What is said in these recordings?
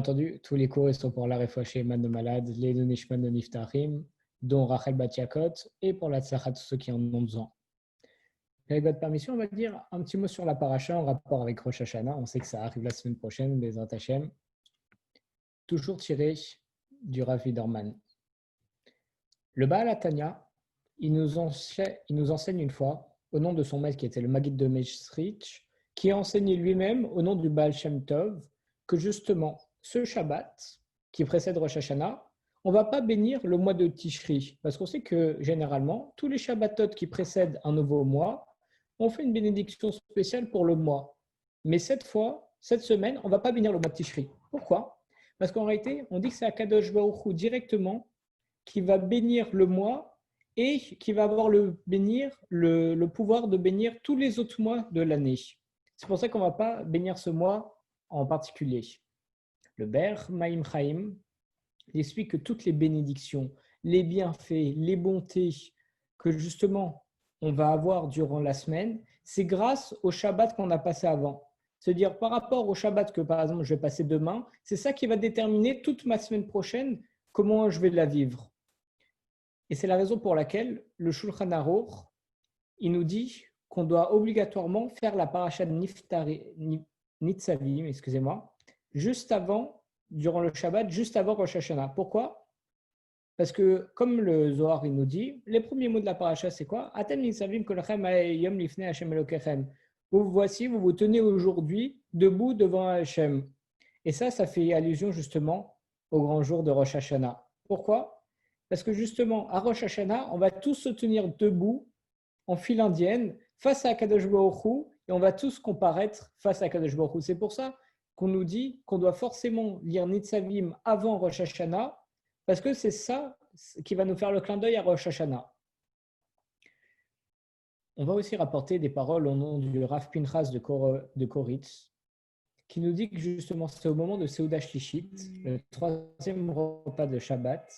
entendu, tous les cours sont pour la Refoua Shleima de malades, les Nishman de Niftarim, dont Rachel Batiakot, et pour la Tzlacha, tous ceux qui en ont besoin. Avec votre permission, on va dire un petit mot sur la paracha en rapport avec Rosh Hashanah. On sait que ça arrive la semaine prochaine, Bezrat Hashem. Toujours tiré du Rav Widerman. Le Baal HaTanya, il nous enseigne une fois, au nom de son maître qui était le Maggid de Mesrich, qui a enseigné lui-même au nom du Baal Shem Tov, que justement, ce Shabbat qui précède Rosh Hashanah, on ne va pas bénir le mois de Tishri, parce qu'on sait que généralement, tous les Shabbatot qui précèdent un nouveau mois, on fait une bénédiction spéciale pour le mois. Mais cette fois, cette semaine, on ne va pas bénir le mois de Tishri. Pourquoi? Parce qu'en réalité, on dit que c'est Akadosh Baruch Hu directement qui va bénir le mois et qui va avoir le pouvoir de bénir tous les autres mois de l'année. C'est pour ça qu'on ne va pas bénir ce mois en particulier. Le Ber Maim Chaim il explique que toutes les bénédictions, les bienfaits, les bontés que justement on va avoir durant la semaine, c'est grâce au Shabbat qu'on a passé avant. C'est-à-dire par rapport au Shabbat que par exemple je vais passer demain, c'est ça qui va déterminer toute ma semaine prochaine, comment je vais la vivre. Et c'est la raison pour laquelle le Shulchan Aruch, il nous dit qu'on doit obligatoirement faire la paracha de Nitzavim, juste avant, durant le Shabbat, juste avant Rosh Hashanah. Pourquoi? Parce que, comme le Zohar il nous dit, les premiers mots de la paracha, c'est quoi? Atem nitzavim kolchem yom lifnei Hashem Elokechem. Vous voici, vous vous tenez aujourd'hui debout devant Hashem. Et ça fait allusion justement au grand jour de Rosh Hashanah. Pourquoi? Parce que justement, à Rosh Hashanah, on va tous se tenir debout en file indienne face à Kadosh Baruch Hu et on va tous comparaître face à Kadosh Baruch Hu. C'est pour ça qu'on nous dit qu'on doit forcément lire Nitzavim avant Rosh Hashanah, parce que c'est ça qui va nous faire le clin d'œil à Rosh Hashanah. On va aussi rapporter des paroles au nom du Rav Pinchas de Koritz, qui nous dit que justement c'est au moment de Seuda Shlishit, le troisième repas de Shabbat,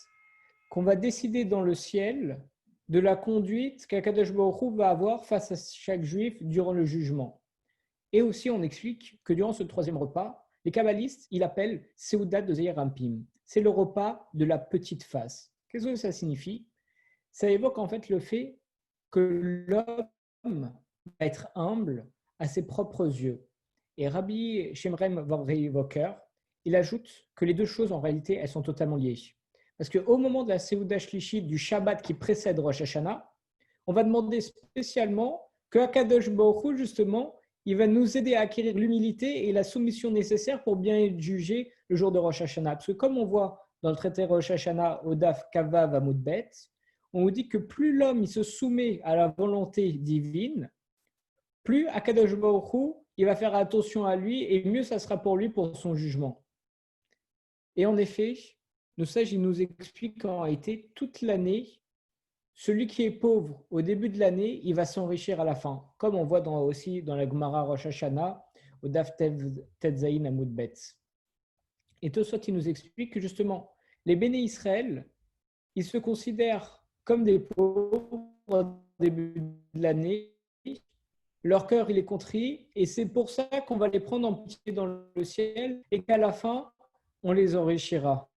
qu'on va décider dans le ciel de la conduite qu'Akadosh Baruch Hu va avoir face à chaque juif durant le jugement. Et aussi, on explique que durant ce troisième repas, les kabbalistes, ils l'appellent Seudat de Zeir Anpin. C'est le repas de la petite face. Qu'est-ce que ça signifie? Ça évoque en fait le fait que l'homme va être humble à ses propres yeux. Et Rabbi Shemrem Vorvei Voker, il ajoute que les deux choses, en réalité, elles sont totalement liées. Parce qu'au moment de la Seuda Shlishit du Shabbat qui précède Rosh Hashanah, on va demander spécialement que Akadosh Baruch Hu, justement, il va nous aider à acquérir l'humilité et la soumission nécessaire pour bien être jugé le jour de Rosh Hashanah. Parce que comme on voit dans le traité Rosh Hashanah au Daf Kavav Amud Bet, on nous dit que plus l'homme il se soumet à la volonté divine, plus Akadosh Baruch Hu, il va faire attention à lui et mieux ça sera pour lui pour son jugement. Et en effet, le sage il nous explique qu'en réalité, toute l'année, celui qui est pauvre au début de l'année, il va s'enrichir à la fin. Comme on voit aussi dans la Gemara Rosh Hashanah, au Daf Tetzaïn Amud Bet. Et Tosfot, il nous explique que justement, les Béné Israël, ils se considèrent comme des pauvres au début de l'année. Leur cœur, il est contrit. Et c'est pour ça qu'on va les prendre en pitié dans le ciel et qu'à la fin, on les enrichira.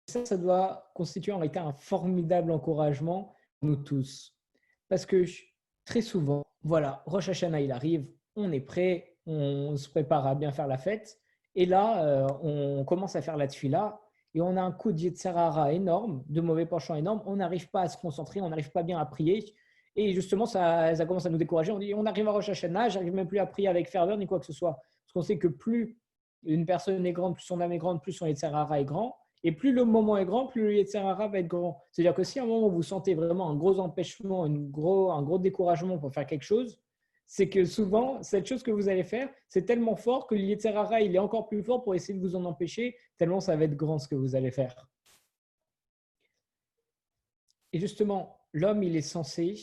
Ça doit constituer en réalité un formidable encouragement pour nous tous. Parce que très souvent, voilà, Rosh Hashanah, il arrive, on est prêt, on se prépare à bien faire la fête. Et là, on commence à faire la tefila et on a un coup de Yetzer Hara énorme, de mauvais penchants énormes. On n'arrive pas à se concentrer, on n'arrive pas bien à prier. Et justement, ça commence à nous décourager. On dit, on arrive à Rosh Hashanah, j'arrive même plus à prier avec ferveur ni quoi que ce soit. Parce qu'on sait que plus une personne est grande, plus son âme est grande, plus son Yetzer Hara est grand. Et plus le moment est grand, plus le Yetzer Hara va être grand. C'est-à-dire que si à un moment vous sentez vraiment un gros empêchement, un gros découragement pour faire quelque chose, c'est que souvent, cette chose que vous allez faire, c'est tellement fort que le Yetzer Hara, il est encore plus fort pour essayer de vous en empêcher, tellement ça va être grand ce que vous allez faire. Et justement, l'homme, il est censé,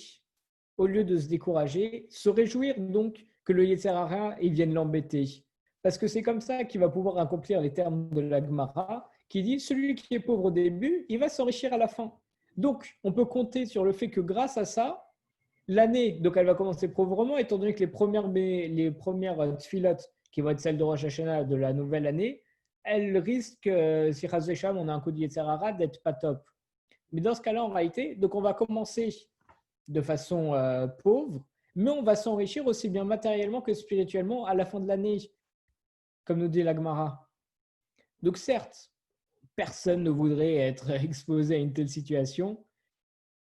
au lieu de se décourager, se réjouir donc que le Yetzer Hara, il vienne l'embêter. Parce que c'est comme ça qu'il va pouvoir accomplir les termes de la Gemara, qui dit celui qui est pauvre au début, il va s'enrichir à la fin. Donc, on peut compter sur le fait que grâce à ça, l'année, donc elle va commencer pauvrement, étant donné que les premières tfilotes, qui vont être celles de Rosh Hashanah de la nouvelle année, elle risque, si Chas v'Shalom, on a un coup de Yetzer Hara, d'être pas top. Mais dans ce cas-là, en réalité, donc on va commencer de façon pauvre, mais on va s'enrichir aussi bien matériellement que spirituellement à la fin de l'année, comme nous dit la Gemara. Donc certes, personne ne voudrait être exposé à une telle situation,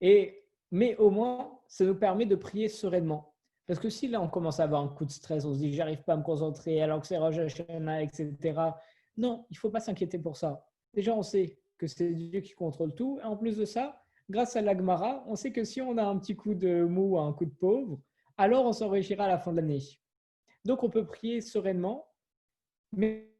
mais au moins, ça nous permet de prier sereinement. Parce que si là, on commence à avoir un coup de stress, on se dit, j'arrive pas à me concentrer, alors que c'est Rosh Hashanah, etc. Non, il ne faut pas s'inquiéter pour ça. Déjà, on sait que c'est Dieu qui contrôle tout. Et en plus de ça, grâce à l'Agmara, on sait que si on a un petit coup de mou, un coup de pauvre, alors on s'enrichira à la fin de l'année. Donc, on peut prier sereinement, mais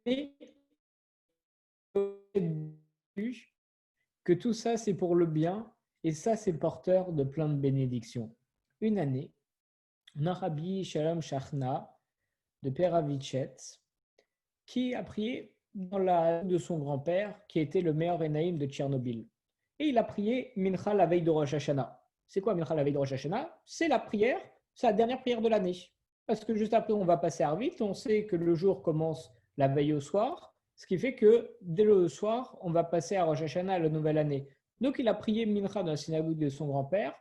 que tout ça, c'est pour le bien, et ça, c'est porteur de plein de bénédictions. Une année, on a Rabbi Shalom Shachna de Peravichet qui a prié dans la de son grand-père, qui était le meilleur Enaïm de Tchernobyl. Et il a prié Mincha la veille de Rosh Hashanah. C'est quoi Mincha la veille de Rosh Hashanah? C'est la prière, c'est la dernière prière de l'année. Parce que juste après, on va passer à Arvit, on sait que le jour commence la veille au soir, ce qui fait que dès le soir, on va passer à Rosh Hashanah, à la nouvelle année. Donc il a prié Mincha dans la synagogue de son grand-père,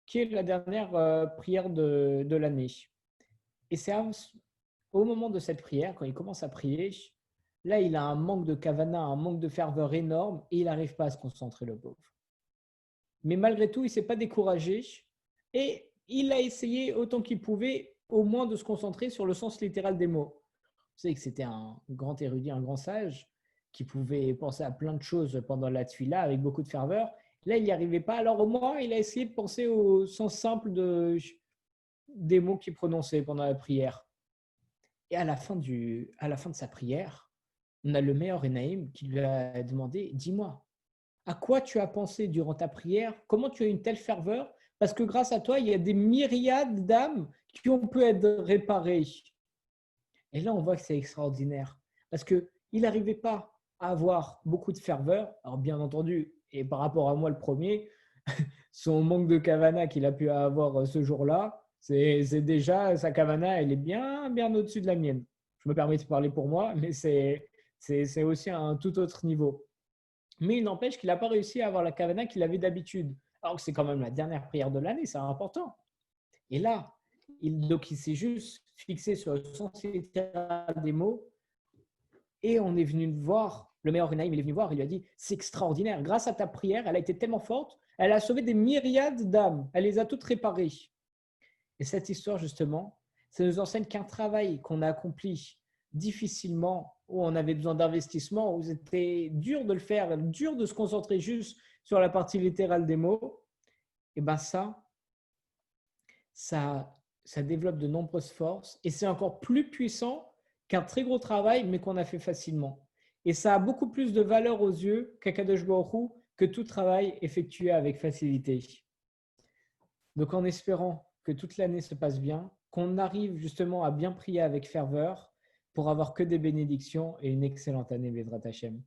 qui est la dernière prière de l'année. Et c'est au moment de cette prière, quand il commence à prier, là, il a un manque de kavana, un manque de ferveur énorme et il n'arrive pas à se concentrer, le pauvre. Mais malgré tout, il ne s'est pas découragé et il a essayé autant qu'il pouvait, au moins de se concentrer sur le sens littéral des mots. Vous savez que c'était un grand érudit, un grand sage qui pouvait penser à plein de choses pendant la tefila avec beaucoup de ferveur. Là, il n'y arrivait pas. Alors au moins, il a essayé de penser au sens simple des mots qu'il prononçait pendant la prière. Et à la fin de sa prière, on a le meilleur Enaïm qui lui a demandé, dis-moi, à quoi tu as pensé durant ta prière? Comment tu as une telle ferveur? Parce que grâce à toi, il y a des myriades d'âmes qui ont pu être réparées. Et là, on voit que c'est extraordinaire. Parce qu'il n'arrivait pas à avoir beaucoup de ferveur. Alors bien entendu, et par rapport à moi le premier, son manque de kavana qu'il a pu avoir ce jour-là, c'est déjà, sa kavana, elle est bien, bien au-dessus de la mienne. Je me permets de parler pour moi, mais c'est aussi à un tout autre niveau. Mais il n'empêche qu'il n'a pas réussi à avoir la kavana qu'il avait d'habitude. Alors que c'est quand même la dernière prière de l'année, c'est important. Et là, donc il s'est juste fixé sur le sens littéral des mots et on est venu voir, le meilleur Renaïm, il est venu voir, il lui a dit, c'est extraordinaire, grâce à ta prière, elle a été tellement forte, elle a sauvé des myriades d'âmes, elle les a toutes réparées. Et cette histoire, justement, ça nous enseigne qu'un travail qu'on a accompli difficilement, où on avait besoin d'investissement, où c'était dur de le faire, dur de se concentrer juste sur la partie littérale des mots, et bien ça développe de nombreuses forces et c'est encore plus puissant qu'un très gros travail, mais qu'on a fait facilement. Et ça a beaucoup plus de valeur aux yeux qu'Akadosh Baruch Hu, que tout travail effectué avec facilité. Donc en espérant que toute l'année se passe bien, qu'on arrive justement à bien prier avec ferveur pour avoir que des bénédictions et une excellente année, Bezrat Hashem.